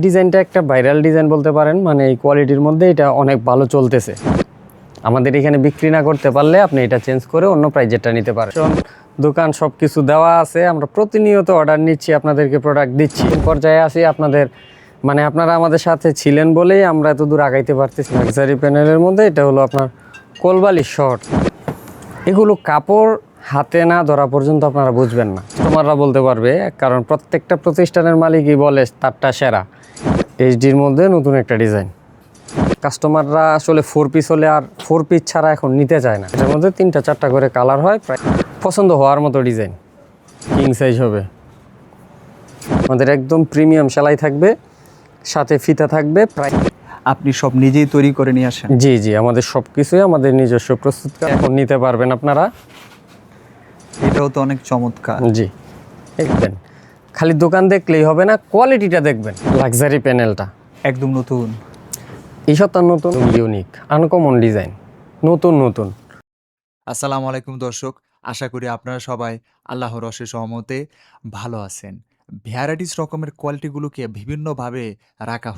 ডিজাইনটা একটা viral design বলতে পারেন, মানে এই কোয়ালিটির মধ্যে এটা অনেক ভালো চলতেছে। আমাদের এখানে বিক্রি না করতে পারলে আপনি এটা চেঞ্জ করে অন্য প্রাইজেরটা নিতে পারেন। দোকান সব কিছু দেওয়া আছে, আমরা প্রতিনিয়ত অর্ডার নিচ্ছি, আপনাদেরকে প্রোডাক্ট দিচ্ছি। পর্যায়ে আসি আপনাদের, মানে আপনারা আমাদের সাথে ছিলেন বলেই আমরা এত দূর আগাইতে পারতেছি। লাক্সারি প্যানেলের মধ্যে এটা হলো আপনার কোলবালি শর্ট। এগুলো কাপড় হাতে না ধরা পর্যন্ত আপনারা বুঝবেন না, কাস্টমাররা বলতে পারবে, কারণ প্রত্যেকটা প্রতিষ্ঠানের মালিকই বলে তারটা সেরা। এইচডির মধ্যে নতুন একটা ডিজাইন, কাস্টমাররা আসলে 4 পিস হলে আর 4 পিস ছাড়া এখন নিতে চায় না। এটার মধ্যে 3টা-4টা করে কালার হয়, প্রায় পছন্দ হওয়ার মতো ডিজাইন। কিং সাইজ হবে, আমাদের একদম প্রিমিয়াম সেলাই থাকবে, সাথে ফিতা থাকবে। প্রায় আপনি সব নিজেই তৈরি করে নিয়ে আসেন? জি জি, আমাদের সব কিছুই আমাদের নিজস্ব প্রস্তুত, এখন নিতে পারবেন আপনারা। এটাও তো অনেক চমৎকার। জি, দেখবেন, খালি দোকান দেখলেই হবে না, কোয়ালিটিটা দেখবেন। লাক্সারি প্যানেলটা একদম নতুন, এই সপ্তাহ নতুন, ইউনিক, আনকমন ডিজাইন, নতুন। আসসালামু আলাইকুম দর্শক, আশা করি আপনারা সবাই আল্লাহর অশেষ রহমতে ভালো আছেন। ভ্যারাইটিস রকমের কোয়ালিটিগুলোকে বিভিন্নভাবে রাখা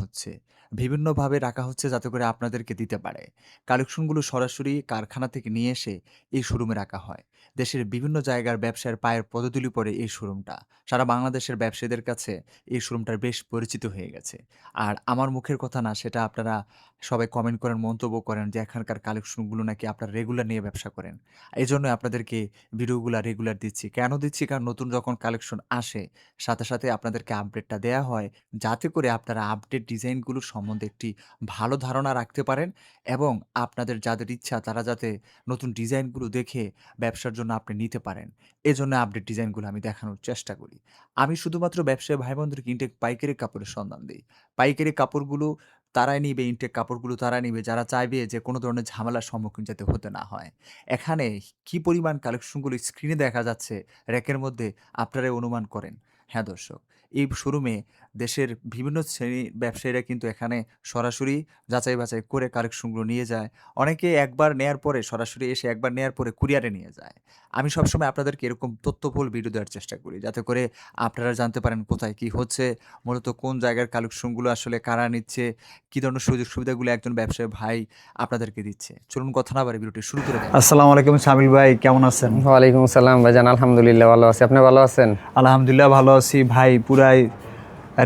হচ্ছে যাতে করে আপনাদেরকে দিতে পারে। কালেকশনগুলো সরাসরি কারখানা থেকে নিয়ে এসে এই শোরুমে রাখা হয়। দেশের বিভিন্ন জায়গার ব্যবসায়ের পায়ের পদধূলি পড়ে এই শোরুমটা। সারা বাংলাদেশের ব্যবসায়ীদের কাছে এই শোরুমটার বেশ পরিচিত হয়ে গেছে। আর আমার মুখের কথা না, সেটা আপনারা সবাই কমেন্ট করেন, মন্তব্য করেন যে এখানকার কালেকশনগুলো নাকি আপনারা রেগুলার নিয়ে ব্যবসা করেন। এজন্য আপনাদেরকে ভিডিওগুলা রেগুলার দিচ্ছি। কেন দিচ্ছি? কারণ নতুন যখন কালেকশন আসে, সাথে আপনাদেরকে আপডেটটা দেয়া হয়, যাতে করে আপনারা আপডেট ডিজাইনগুলো সম্বন্ধে একটি ভালো ধারণা রাখতে পারেন এবং আপনাদের যাদের ইচ্ছা তারা যাতে নতুন ডিজাইনগুলো দেখে ব্যবসার জন্য আপনি নিতে পারেন। এজন্য আপডেট ডিজাইনগুলো আমি দেখানোর চেষ্টা করি। আমি শুধুমাত্র ব্যবসায়ী ভাই বোনদেরকে ইনটেক পাইকারি কাপড়ের সন্ধান দেই। পাইকারি কাপড়গুলো তারাই নিবে, ইনটেক কাপড়গুলো তারা নিবে যারা চাইবে যে কোনো ধরনের ঝামেলার সম্মুখীন যাতে হতে না হয়। এখানে কি পরিমাণ কালেকশনগুলো স্ক্রিনে দেখা যাচ্ছে র‍্যাকের মধ্যে, আপনারাই অনুমান করেন। হ্যাঁ দর্শক, এই শোরুমে দেশের বিভিন্ন শ্রেণীর ব্যবসায়ীরা কিন্তু এখানে সরাসরি যাচাই-বাছাই করে কালেকশনগুলো নিয়ে যায়। অনেকে একবার নেয়ার পরে সরাসরি এসে একবার নেয়ার পরে কুরিয়ারে নিয়ে যায়। আমি সবসময় আপনাদেরকে এরকম তথ্যবহুল ভিডিও দেওয়ার চেষ্টা করি, যাতে করে আপনারা জানতে পারেন কোথায় কি হচ্ছে, মূলত কোন জায়গার কালেকশনগুলো আসলে কারা নিচ্ছে, কি ধরনের সুযোগ সুবিধাগুলো একজন ব্যবসায়ী ভাই আপনাদেরকে দিচ্ছে। চলুন কথা না বাড়িয়ে ভিডিওটি শুরু করে দেই। আসসালামু আলাইকুম শামিল ভাই, কেমন আছেন? ওয়ালাইকুম আসসালাম ভাইজান, আলহামদুলিল্লাহ ভালো আছি। আপনি ভালো আছেন? আলহামদুলিল্লাহ ভালো আছি ভাই। পুরাই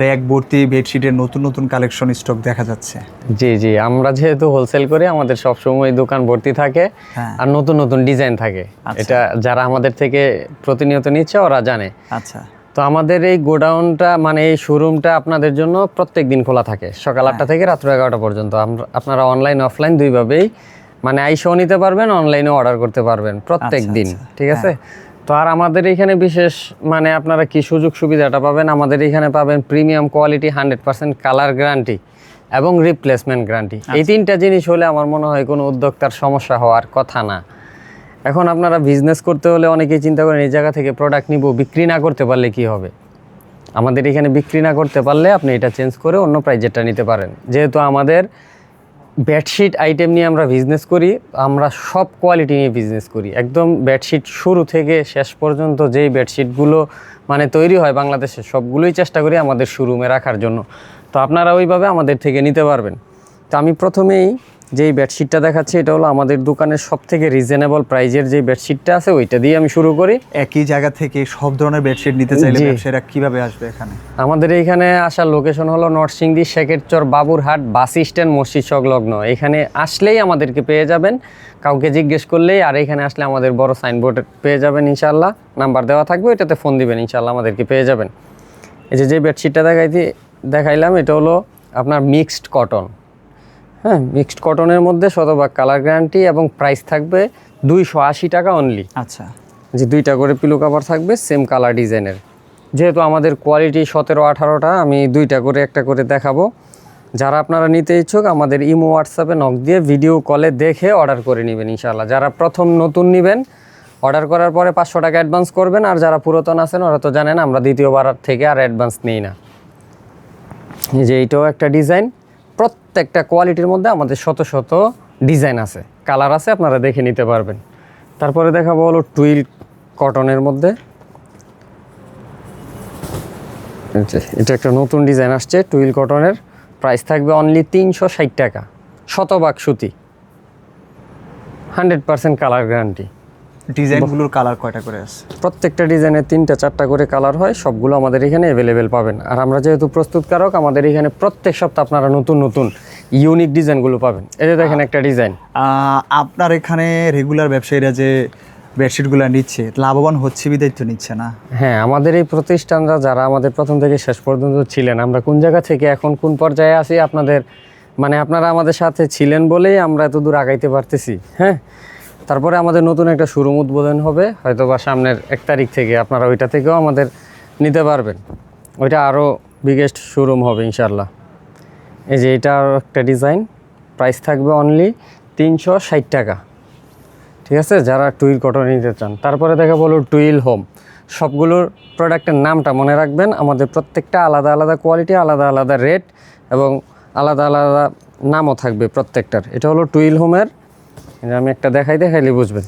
র‍্যাক ভর্তি বেডশিটের নতুন কালেকশন স্টক দেখা যাচ্ছে। জি, আমরা যেহেতু হোলসেল করি, আমাদের সবসময় দোকান ভর্তি থাকে। হ্যাঁ। আর নতুন ডিজাইন থাকে। আচ্ছা। এটা যারা আমাদের থেকে প্রতিনিয়ত নিচ্ছে ওরা জানে। আচ্ছা। তো আমাদের এই গোডাউনটা, মানে এই শোরুমটা আপনাদের জন্য প্রত্যেক দিন খোলা থাকে, সকাল 8টা থেকে রাত্র 11টা পর্যন্ত। আপনারা অনলাইন অফলাইন দুইভাবেই, মানে আইসাও নিতে পারবেন, অনলাইনেও অর্ডার করতে পারবেন প্রত্যেক দিন। ঠিক আছে? তো আর আমাদের এখানে বিশেষ, মানে আপনারা কি সুযোগ সুবিধাটা পাবেন, আমাদের এখানে পাবেন প্রিমিয়াম কোয়ালিটি, 100% কালার গ্যারান্টি এবং রিপ্লেসমেন্ট গ্যারান্টি। এই 3টা জিনিস হলে আমার মনে হয় কোনো উদ্যোক্তার সমস্যা হওয়ার কথা না। এখন আপনারা বিজনেস করতে হলে অনেকেই চিন্তা করেন এই জায়গা থেকে প্রোডাক্ট নিব, বিক্রি না করতে পারলে কি হবে। আমাদের এখানে বিক্রি না করতে পারলে আপনি এটা চেঞ্জ করে অন্য প্রাইজেরটা নিতে পারেন। যেহেতু আমাদের বেডশিট আইটেম নিয়ে আমরা বিজনেস করি, আমরা সব কোয়ালিটি নিয়ে বিজনেস করি, একদম বেডশিট শুরু থেকে শেষ পর্যন্ত যেই বেডশিটগুলো মানে তৈরি হয় বাংলাদেশে, সবগুলোই চেষ্টা করি আমাদের শোরুমে রাখার জন্য। তো আপনারা ওইভাবে আমাদের থেকে নিতে পারবেন। তো আমি প্রথমেই যেই বেডশিটটা দেখাচ্ছি, এটা হলো আমাদের দোকানের সব থেকে রিজনেবল প্রাইজের যে বেডশিটটা আছে, ওইটা দিয়ে আমি শুরু করি। একই জায়গা থেকে সব ধরনের বেডশিট নিতে চাইলে ব্যবসায়ীরা কিভাবে আসবে এখানে? আমাদের এইখানে আসার লোকেশন হলো নরসিংদী শেখেরচর বাবুরহাট বাস স্ট্যান্ড মসজিদ সংলগ্ন। এখানে আসলেই আমাদেরকে পেয়ে যাবেন, কাউকে জিজ্ঞেস করলেই। আর এখানে আসলে আমাদের বড় সাইনবোর্ড পেয়ে যাবেন ইনশাআল্লাহ, নাম্বার দেওয়া থাকবে, এটাতে ফোন দিবেন, ইনশাআল্লাহ আমাদেরকে পেয়ে যাবেন। এই যে বেডশিটটা দেখাইলাম, এটা হলো আপনার মিক্সড কটন। হ্যাঁ, মিক্সড কটনের মধ্যে শতভাগ কালার গ্যারান্টি এবং প্রাইস থাকবে 280 টাকা অনলি। আচ্ছা। যে 2টা করে পিলো কভার থাকবে সেম কালার ডিজাইনের। যেহেতু আমাদের কোয়ালিটি 17-18টা, আমি 2টা করে একটা করে দেখাবো। যারা আপনারা নিতে ইচ্ছুক আমাদের ইমো হোয়াটসঅ্যাপে নক দিয়ে ভিডিও কলে দেখে অর্ডার করে নেবেন ইনশাআল্লাহ। যারা প্রথম নতুন নেবেন, অর্ডার করার পরে 500 টাকা অ্যাডভান্স করবেন। আর যারা পুরাতন আছেন ওরা তো জানেন আমরা দ্বিতীয়বার থেকে আর অ্যাডভান্স নেই না। এই যে এইটাও একটা ডিজাইন, প্রত্যেকটা কোয়ালিটির মধ্যে আমাদের শত ডিজাইন আছে, কালার আছে, আপনারা দেখে নিতে পারবেন। তারপরে দেখাবো হলো টুইল কটনের মধ্যে। এটা একটা নতুন ডিজাইন আসছে টুইল কটনের, প্রাইস থাকবে অনলি 360 টাকা, শতভাগ সুতি, 100% কালার গ্যারান্টি। ডিজাইনগুলোর কালার কয়টা করে আছে? প্রত্যেকটা ডিজাইনের 3টা-4টা করে কালার হয়, সবগুলো আমাদের এখানে অ্যাভেলেবেল পাবেন। আর আমরা যেহেতু প্রস্তুতকারক, আমাদের এখানে প্রত্যেক সপ্তাহে আপনারা নতুন নতুন ইউনিক ডিজাইনগুলো পাবেন। এই যে দেখেন একটা ডিজাইন। আপনার এখানে রেগুলার ব্যবসায়ীরা যে বেডশিটগুলো নিচ্ছে লাভবান হচ্ছে বিধায় তো নিচ্ছে না? হ্যাঁ, আমাদের এই প্রতিষ্ঠানরা যারা আমাদের প্রথম থেকে শেষ পর্যন্ত ছিলেন, আমরা কোন জায়গা থেকে এখন কোন পর্যায়ে আছি আপনাদের মানে আপনারা আমাদের সাথে ছিলেন বলেই আমরা এত দূর আগাইতে পারতেছি। হ্যাঁ, তারপরে আমাদের নতুন একটা শোরুম উদ্বোধন হবে হয়তো বা সামনের 1 তারিখ থেকে, আপনারা ওইটা থেকেও আমাদের নিতে পারবেন। ওইটা আরও বিগেস্ট শোরুম হবে ইনশাল্লাহ। এই যে এটা আরও একটা ডিজাইন, প্রাইস থাকবে অনলি 360 টাকা। ঠিক আছে, যারা টুইল কটন নিতে চান। তারপরে দেখা বলো টুইল হোম, সবগুলোর প্রোডাক্টের নামটা মনে রাখবেন। আমাদের প্রত্যেকটা আলাদা আলাদা কোয়ালিটি, আলাদা আলাদা রেট এবং আলাদা আলাদা নামও থাকবে প্রত্যেকটার। এটা হলো টুইল হোমের, আমি একটা দেখাইলে বুঝবেন।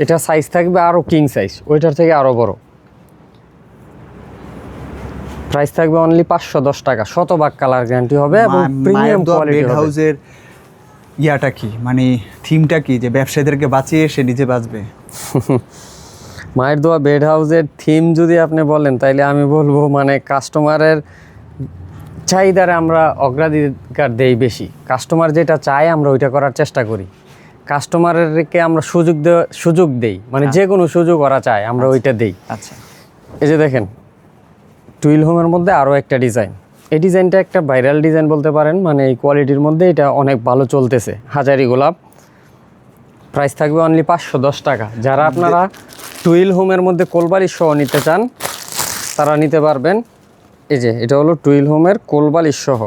এটা সাইজ থাকবে আরও কিং সাইজ, ওইটার থেকে আরও বড়। প্রাইস থাকবে অনলি 510 টাকা, শতভাগ কালার গ্যারান্টি হবে এবং প্রিমিয়াম কোয়ালিটি হবে। হাউসের ইয়াটা কি, মানে থিমটা কি, যে ব্যবসায়ীদেরকে বাঁচিয়ে সে নিজে বাঁচবে? মায়ের দোয়া বেড হাউসের থিম যদি আপনি বলেন, তাইলে আমি বলবো মানে কাস্টমারের চাহিদারে আমরা অগ্রাধিকার দেই বেশি। কাস্টমার যেটা চায় আমরা ওইটা করার চেষ্টা করি। কাস্টমারকে আমরা সুযোগ দেই, মানে যে কোনো সুযোগ ওরা চায় আমরা ওইটা দেই। আচ্ছা, এই যে দেখেন টুইল হোমের মধ্যে আরও একটা ডিজাইন। এই ডিজাইনটা একটা ভাইরাল ডিজাইন বলতে পারেন, মানে এই কোয়ালিটির মধ্যে এটা অনেক ভালো চলতেছে। হাজারি গোলাপ, প্রাইস থাকবে অনলি 510 টাকা। যারা আপনারা টুইল হোমের মধ্যে কোলবালিশ সহ নিতে চান তারা নিতে পারবেন। এই যে এটা হলো টুইল হোমের কোলবালিশ সহ।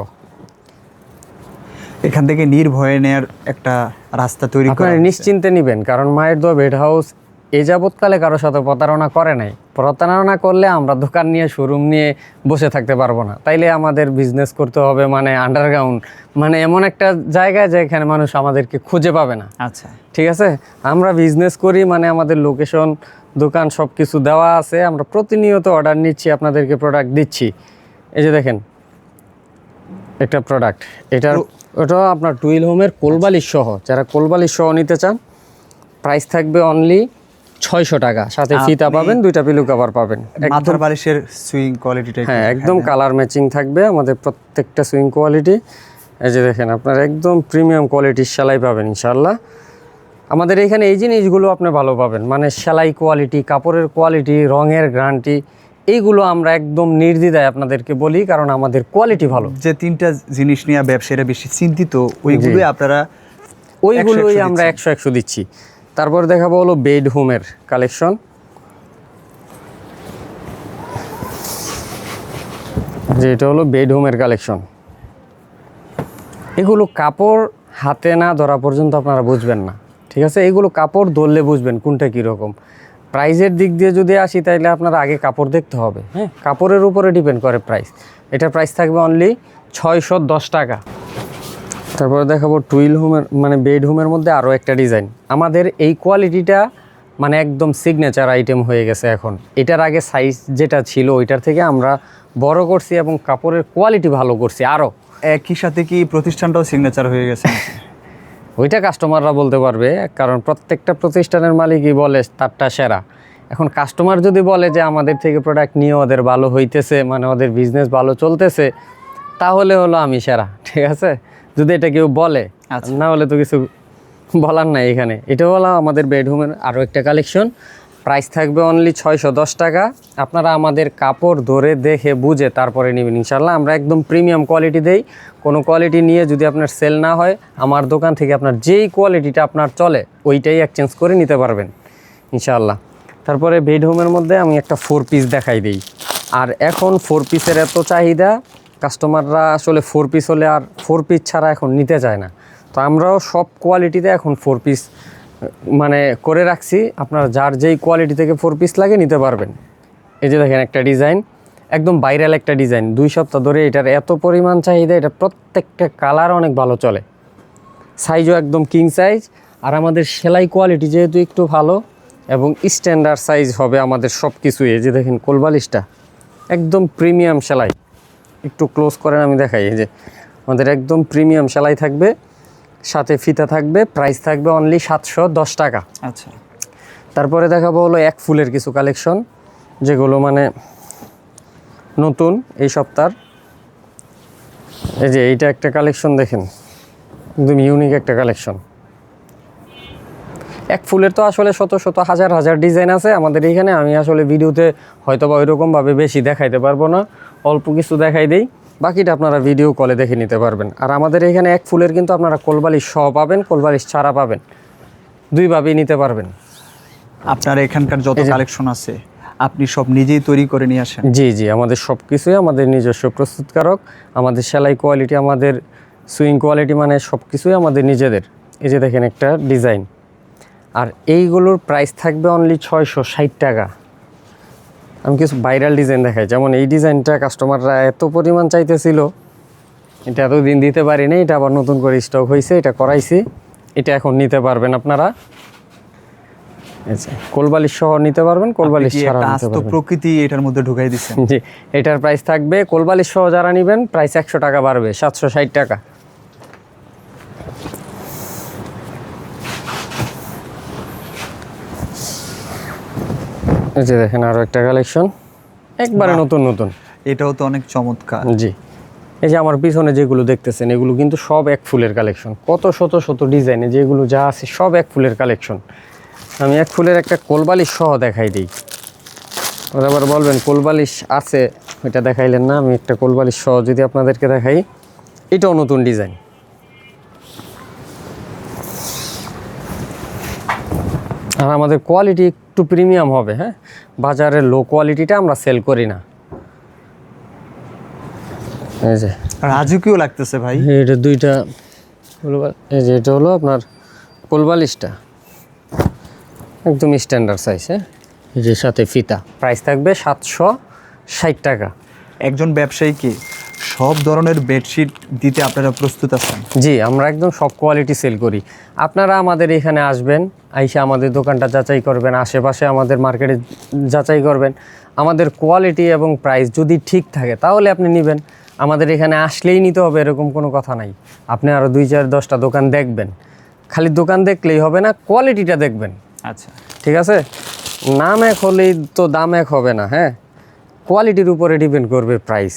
এখান থেকে নির্ভয়ে নেয়ার একটা রাস্তা তৈরি করা আপনারা নিশ্চিন্তে নেবেন, কারণ মায়ের দোয়া বেড হাউস এই যাবৎকালে কারোর সাথে প্রতারণা করে নাই। প্রতারণা করলে আমরা দোকান নিয়ে শোরুম নিয়ে বসে থাকতে পারবো না। তাইলে আমাদের বিজনেস করতে হবে মানে আন্ডারগ্রাউন্ড, মানে এমন একটা জায়গায় যেখানে মানুষ আমাদেরকে খুঁজে পাবে না। আচ্ছা, ঠিক আছে, আমরা বিজনেস করি মানে আমাদের লোকেশন, দোকান সব কিছু দেওয়া আছে। আমরা প্রতিনিয়ত অর্ডার নিচ্ছি, আপনাদেরকে প্রোডাক্ট দিচ্ছি। এই যে দেখেন একটা প্রোডাক্ট, ওটাও আপনার টুইল হোমের কোলবালিশ সহ। যারা কোলবালিশ সহ নিতে চান প্রাইস থাকবে অনলি 600 টাকা, সাথে ফিতা পাবেন, 2টা পিলো কভার পাবেন। মাথার বালিশের সুইং কোয়ালিটিটা হ্যাঁ একদম কালার ম্যাচিং থাকবে আমাদের প্রত্যেকটা সুইং কোয়ালিটি। এই যে দেখেন আপনার একদম প্রিমিয়াম কোয়ালিটির সেলাই পাবেন ইনশাল্লাহ। আমাদের এখানে এই জিনিসগুলো আপনি ভালো পাবেন, মানে সেলাই কোয়ালিটি, কাপড়ের কোয়ালিটি, রঙের গ্যারান্টি, এইগুলো আমরা একদম নির্দ্বিধায় আপনাদেরকে বলি, কারণ আমাদের কোয়ালিটি ভালো। যে 3টা জিনিস নিয়ে ব্যবসায়ীরা বেশি চিন্তিত, ওইগুলোই আপনারা ওইগুলোই আমরা 100 দিচ্ছি। তারপর দেখাবো হলো বেড হোমের কালেকশন। যে এটা হলো বেড হোমের কালেকশন। এগুলো কাপড় হাতে না ধরা পর্যন্ত আপনারা বুঝবেন না। ঠিক আছে, এগুলো কাপড় ধরলে বুঝবেন কোনটা কীরকম। প্রাইসের দিক দিয়ে যদি আসি তাইলে আপনারা আগে কাপড় দেখতে হবে। হ্যাঁ, কাপড়ের উপরে ডিপেন্ড করে প্রাইস। এটার প্রাইস থাকবে অনলি 610 টাকা। তারপরে দেখাবো টুইল হোমের মানে বেড হোমের মধ্যে আরও একটা ডিজাইন। আমাদের এই কোয়ালিটিটা মানে একদম সিগনেচার আইটেম হয়ে গেছে এখন। এটার আগে সাইজ যেটা ছিল ওইটার থেকে আমরা বড় করছি এবং কাপড়ের কোয়ালিটি ভালো করছি আরও। একই সাথে কি প্রতিষ্ঠানটাও সিগনেচার হয়ে গেছে? ওইটা কাস্টমাররা বলতে পারবে, কারণ প্রত্যেকটা প্রতিষ্ঠানের মালিকই বলে তারটা সেরা। এখন কাস্টমার যদি বলে যে আমাদের থেকে প্রোডাক্ট নিয়ে ওদের ভালো হইতেছে, মানে ওদের বিজনেস ভালো চলতেছে, তাহলে হলো আমি সেরা। ঠিক আছে, যদি এটা কেউ বলে, না হলে তো কিছু বলার নাই এখানে। এটা হলো আমাদের বেডরুমের আরও একটা কালেকশন। প্রাইস থাকবে অনলি 610 টাকা। আপনারা আমাদের কাপড় ধরে দেখে বুঝে তারপরে নেবেন ইনশাল্লাহ। আমরা একদম প্রিমিয়াম কোয়ালিটি দেই। কোনো কোয়ালিটি নিয়ে যদি আপনার সেল না হয়, আমার দোকান থেকে আপনার যেই কোয়ালিটিটা আপনার চলে ওইটাই এক্সচেঞ্জ করে নিতে পারবেন ইনশাল্লাহ। তারপরে বেডরুমের মধ্যে আমি একটা 4 পিস দেখাই দিই। আর এখন 4 পিসের এত চাহিদা, কাস্টমাররা আসলে 4 পিস হলে আর 4 পিস ছাড়া এখন নিতে চায় না। তো আমরাও সব কোয়ালিটিতে এখন 4 পিস মানে করে রাখছি। আপনারা যার যেই কোয়ালিটি থেকে 4 পিস লাগে নিতে পারবেন। এই যে দেখেন একটা ডিজাইন, একদম ভাইরাল একটা ডিজাইন। 2 সপ্তাহ ধরে এটার এত পরিমাণ চাহিদা, এটা প্রত্যেকটা কালার অনেক ভালো চলে। সাইজও একদম কিং সাইজ। আর আমাদের সেলাই কোয়ালিটি যেহেতু একটু ভালো এবং স্ট্যান্ডার্ড সাইজ হবে আমাদের সব কিছুই। এই যে দেখেন কোলবালিশটা একদম প্রিমিয়াম সেলাই। একটু ক্লোজ করেন, আমি দেখাই। এই যে আমাদের একদম প্রিমিয়াম সেলাই থাকবে, সাথে ফিতা থাকবে, প্রাইস থাকবে অনলি 710 টাকা। আচ্ছা, তারপরে দেখাবো হলো এক ফুলের কিছু কালেকশন, যেগুলো মানে নতুন এই সপ্তাহ। এই যে এইটা একটা কালেকশন দেখেন, একদম ইউনিক একটা কালেকশন। এক ফুলের তো আসলে শত শত হাজার হাজার ডিজাইন আছে আমাদের এখানে। আমি আসলে ভিডিওতে হয়তো বা ওইরকমভাবে বেশি দেখাইতে পারবো না, অল্প কিছু দেখাই দেই, বাকিটা আপনারা ভিডিও কলে দেখে নিতে পারবেন। আর আমাদের এখানে এক ফুলের কিন্তু আপনারা কোলবালিশ সহ পাবেন, কোলবালিশ ছাড়া পাবেন, দুইভাবেই নিতে পারবেন। আপনার এখানকার যত কালেকশন আছে আপনি সব নিজেই তৈরি করে নিয়ে আসেন? জি জি, আমাদের সব কিছুই আমাদের নিজস্ব প্রস্তুতকারক। আমাদের সেলাই কোয়ালিটি, আমাদের সুইং কোয়ালিটি, মানে সব কিছুই আমাদের নিজেদের। এই যে দেখেন একটা ডিজাইন, আর এইগুলোর প্রাইস থাকবে অনলি 660 টাকা। আমি কিছু ভাইরাল ডিজাইন দেখাই, যেমন এই ডিজাইনটা কাস্টমাররা এত পরিমাণ চাইতেছিল, এটা এতদিন দিতে পারিনি, এটা আবার নতুন করে স্টক হয়েছে, এটা করাইছি, এটা এখন নিতে পারবেন আপনারা। কোলবালিশ সহ নিতে পারবেন, কোলবালিশ ছাড়া নিতে আস্ত পারবেন। প্রকৃতি এটার মধ্যে ঢুকাই দিচ্ছেন। জি, এটার প্রাইস থাকবে কোলবালিশ সহ যারা নেবেন প্রাইস 100 টাকা বাড়বে, 760 টাকা। এই যে দেখেন আরো একটা কালেকশন, একবারে নতুন নতুন। এটাও তো অনেক চমৎকার। জি, এই যে আমার পিছনে যেগুলো দেখতেছেন এগুলো কিন্তু সব এক ফুলের কালেকশন, কত শত শত ডিজাইনে যেগুলো যা আছে সব এক ফুলের কালেকশন। আমি এক ফুলের একটা কোলবালিশ সহ দেখাই দিই, ওরা আবার বলবেন কোলবালিশ আছে এটা দেখাইলেন না। আমি একটা কোলবালিশ সহ যদি আপনাদেরকে দেখাই, এটাও নতুন ডিজাইন। আর আমাদের কোয়ালিটি একটু প্রিমিয়াম হবে, হ্যাঁ, বাজারের লো কোয়ালিটিটা আমরা সেল করি না। এই যে রাজকীয় লাগতেছে ভাই। এটা দুইটা, এই যে এটা হলো আপনার কোলবালিশটা, একদম স্ট্যান্ডার্ড সাইজ, হ্যাঁ, এই যে সাথে ফিতা, প্রাইস থাকবে 760 টাকা। একজন ব্যবসায়ীকে সব ধরনের বেডশিট দিতে আপনারা প্রস্তুত আছেন? জি, আমরা একদম সব কোয়ালিটি সেল করি। আপনারা আমাদের এখানে আসবেন, আইসা আমাদের দোকানটা যাচাই করবেন, আশেপাশে আমাদের মার্কেটে যাচাই করবেন। আমাদের কোয়ালিটি এবং প্রাইস যদি ঠিক থাকে তাহলে আপনি নেবেন। আমাদের এখানে আসলেই নিতে হবে এরকম কোনো কথা নাই। আপনি আরও 2-4-10টা দোকান দেখবেন, খালি দোকান দেখলেই হবে না, কোয়ালিটিটা দেখবেন। আচ্ছা, ঠিক আছে, নাম এক হলেই তো দাম এক হবে না, হ্যাঁ, কোয়ালিটির উপরে ডিপেন্ড করবে প্রাইস।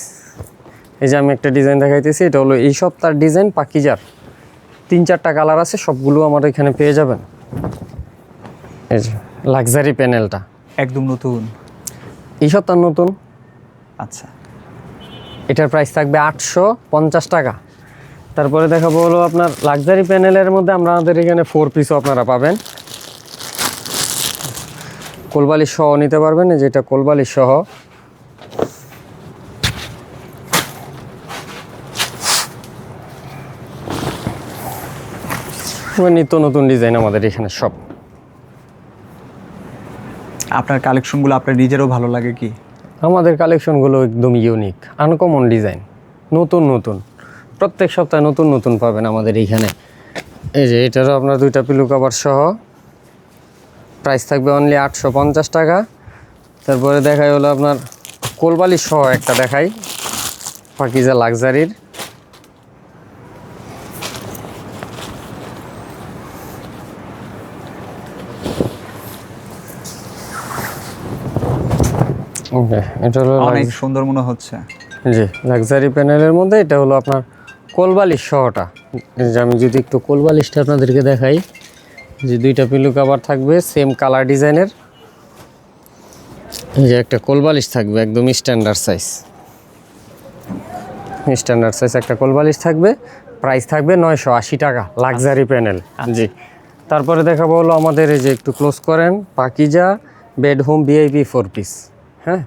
এই যে আমি একটা ডিজাইন দেখাইতেছি, এটা হলো এই সপ্তাহের ডিজাইন, পাকিজার 3-4টা কালার আছে, সবগুলো আমার এখানে পেয়ে যাবেন। এই যে লাক্সারি প্যানেলটা একদম নতুন। এই সপ্তাহ নতুন। আচ্ছা, এটার প্রাইস থাকবে 850 টাকা। তারপরে দেখাবো হলো আপনার লাক্সারি প্যানেলের মধ্যে আমাদের এখানে 4 পিসও আপনারা পাবেন, কোলবালিশ সহ নিতে পারবেন। এই যেটা কোলবালিশ সহ, নিত্য নতুন ডিজাইন আমাদের এখানে সব। আপনার কালেকশনগুলো আপনার নিজেরও ভালো লাগে কি? আমাদের কালেকশনগুলো একদম ইউনিক, আনকমন ডিজাইন, নতুন নতুন, প্রত্যেক সপ্তাহে নতুন নতুন পাবেন আমাদের এইখানে। এই যে এটারও আপনার 2টা পিলো কভার সহ, প্রাইস থাকবে অনলি 850 টাকা। তারপরে দেখাই হলো আপনার কোলবালিশ সহ একটা দেখাই, পাকিজা লাক্সারির। ওকে, এটা হলো অনেক সুন্দর মনে হচ্ছে। জি, লাক্সারি প্যানেলের মধ্যে এটা হলো আপনার কোলবালিশ সহটা। এই যে আমি যদি একটু কোলবালিশটা আপনাদেরকে দেখাই, যে 2টা পিলো কভার থাকবে সেম কালার ডিজাইনের। এই যে একটা কোলবালিশ থাকবে একদম স্ট্যান্ডার্ড সাইজ, স্ট্যান্ডার্ড সাইজ একটা কোলবালিশ থাকবে, প্রাইস থাকবে 980 টাকা, লাক্সারি প্যানেল। জি, তারপরে দেখাবো হলো আমাদের এই যে একটু ক্লোজ করেন, Pakiza bed home VIP 4 piece. হ্যাঁ,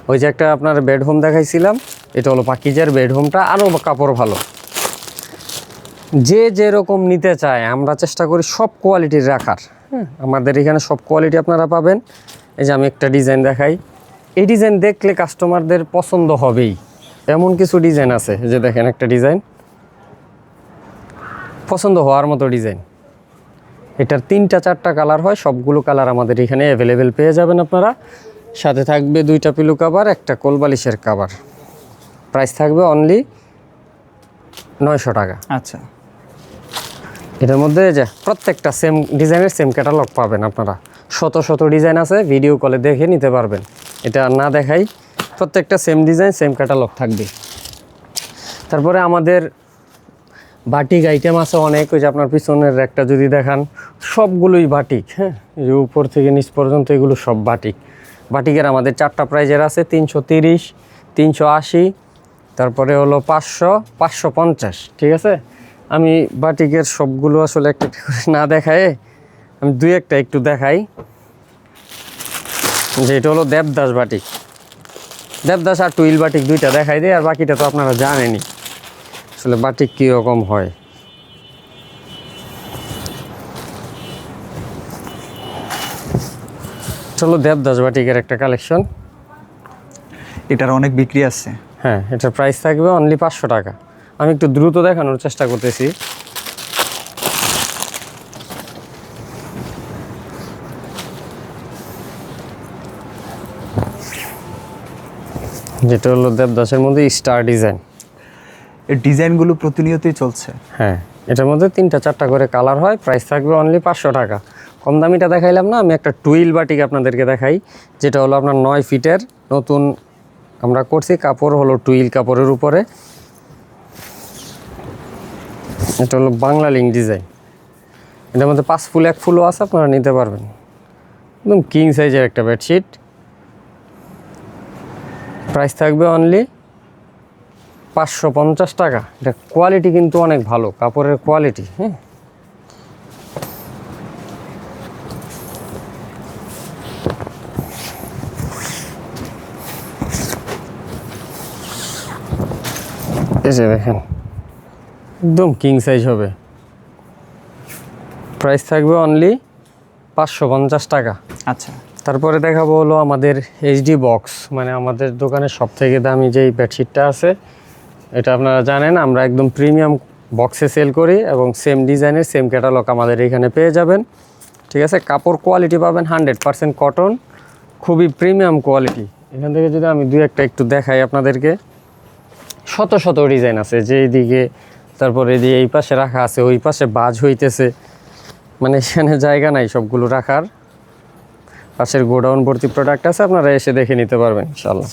ওই যে একটা আপনার বেড হোম দেখাইছিলাম, এটা হলো পাকিজার বেড হোমটা, আরও কাপড় ভালো। যে যেরকম নিতে চায় আমরা চেষ্টা করি সব কোয়ালিটির রাখার। হ্যাঁ, আমাদের এখানে সব কোয়ালিটি আপনারা পাবেন। এই যে আমি একটা ডিজাইন দেখাই, এই ডিজাইন দেখলে কাস্টমারদের পছন্দ হবেই, এমন কিছু ডিজাইন আছে। যে দেখেন একটা ডিজাইন পছন্দ হওয়ার মতো ডিজাইন। এটার 3-4টা কালার হয়, সবগুলো কালার আমাদের এখানে অ্যাভেলেবেল পেয়ে যাবেন আপনারা। সাথে থাকবে 2টা পিলো কভার, একটা কোলবালিশের কভার। প্রাইস থাকবে অনলি 900 টাকা। আচ্ছা, এটার মধ্যে যে প্রত্যেকটা সেম ডিজাইনের সেম ক্যাটালগ পাবেন আপনারা। শত শত ডিজাইন আছে, ভিডিও কলে দেখে নিতে পারবেন। এটা না দেখাই, প্রত্যেকটা সেম ডিজাইন সেম ক্যাটালগ থাকবে। তারপরে আমাদের বাটিক আইটেম আছে অনেক। ওই যে আপনার পিছনের একটা যদি দেখান, সবগুলোই বাটিক। হ্যাঁ, এই যে উপর থেকে নিচ পর্যন্ত এগুলো সব বাটিক। বাটিকের আমাদের 4টা প্রাইজের আছে, 330, 380, তারপরে হলো 500, 550। ঠিক আছে, আমি বাটিকের সবগুলো আসলে একটা একটা করে না দেখায় আমি দুই একটা একটু দেখাই। যে এটা হলো দেবদাস বাটিক, দেবদাস আর টুইল বাটিক দুইটা দেখাই দেয়, আর বাকিটা তো আপনারা জানেনই আসলে বাটিক কীরকম হয়। চলো দেবদাস বাটিকের একটা কালেকশন। এটার অনেক বিক্রি আছে। হ্যাঁ, এটার প্রাইস থাকবে অনলি 500 টাকা। আমি একটু দ্রুত দেখানোর চেষ্টা করতেছি। যেটা হলো দেবদাসের মধ্যে স্টার ডিজাইন। এই ডিজাইনগুলো প্রতিনিয়তই চলছে। হ্যাঁ, এটার মধ্যে 3টা 4টা করে কালার হয়। প্রাইস থাকবে অনলি 500 টাকা। কম দামিটা দেখাইলাম না, আমি একটা টুইল বাটিক আপনাদেরকে দেখাই, যেটা হলো আপনার 9 ফিটের নতুন আমরা করছি। কাপড় হলো টুইল কাপড়ের উপরে। এটা হলো বাংলা লিঙ্ক ডিজাইন। এটার মধ্যে 5 ফুল 1 ফুলও আছে, আপনারা নিতে পারবেন। একদম কিং সাইজের একটা বেডশিট। প্রাইস থাকবে অনলি 550 টাকা। এটা কোয়ালিটি কিন্তু অনেক ভালো, কাপড়ের কোয়ালিটি। হ্যাঁ, এই যে দেখেন, একদম কিং সাইজ হবে। প্রাইস থাকবে অনলি 550 টাকা। আচ্ছা, তারপরে দেখাবো হলো আমাদের এইচডি বক্স, মানে আমাদের দোকানের সবথেকে দামি যেই বেডশিটটা আছে। এটা আপনারা জানেন, আমরা একদম প্রিমিয়াম বক্সে সেল করি এবং সেম ডিজাইনের সেম ক্যাটালগ আমাদের এখানে পেয়ে যাবেন। ঠিক আছে, কাপড় কোয়ালিটি পাবেন 100% কটন, খুবই প্রিমিয়াম কোয়ালিটি। এখান থেকে যদি আমি দুই একটা একটু দেখাই আপনাদেরকে, শত শত ডিজাইন আছে। যে এইদিকে, তারপরে এদিকে এই পাশে রাখা আছে, ওই পাশে বাজ হইতেছে, মানে এখানে জায়গা নাই সবগুলো রাখার। পাশের গোডাউন ভর্তি প্রোডাক্ট আছে, আপনারা এসে দেখে নিতে পারবেন ইনশাল্লাহ।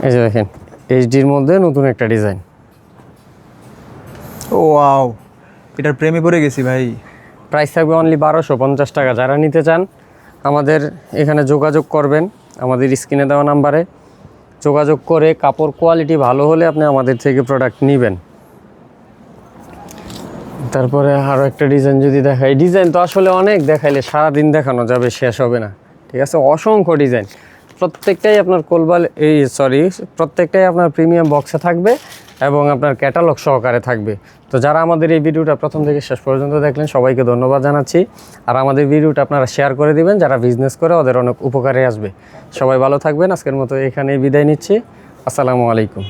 এই যে দেখেন, এইচডির মধ্যে নতুন একটা ডিজাইন। ও ওয়াও, এটার প্রেমে পড়ে গেছি ভাই। প্রাইস থাকবে অনলি 1250 টাকা। যারা নিতে চান আমাদের এখানে যোগাযোগ করবেন, আমাদের স্ক্রিনে দেওয়া নাম্বারে যোগাযোগ করে কাপড় কোয়ালিটি ভালো হলে আপনি আমাদের থেকে প্রোডাক্ট নেবেন। তারপরে আরও একটা ডিজাইন যদি দেখাই, ডিজাইন তো আসলে অনেক দেখাইলে সারাদিন দেখানো যাবে, শেষ হবে না। ঠিক আছে, অসংখ্য ডিজাইন, প্রত্যেকটাই আপনার প্রত্যেকটাই আপনার প্রিমিয়াম বক্সে থাকবে এবং আপনার ক্যাটালগ সহকারে থাকবে। তো যারা আমাদের এই ভিডিওটা প্রথম থেকে শেষ পর্যন্ত দেখলেন, সবাইকে ধন্যবাদ জানাচ্ছি। আর আমাদের ভিডিওটা আপনারা শেয়ার করে দিবেন, যারা বিজনেস করে ওদের অনেক উপকারে আসবে। সবাই ভালো থাকবেন। আজকের মতো এখানেই বিদায় নিচ্ছি। আসসালামু আলাইকুম।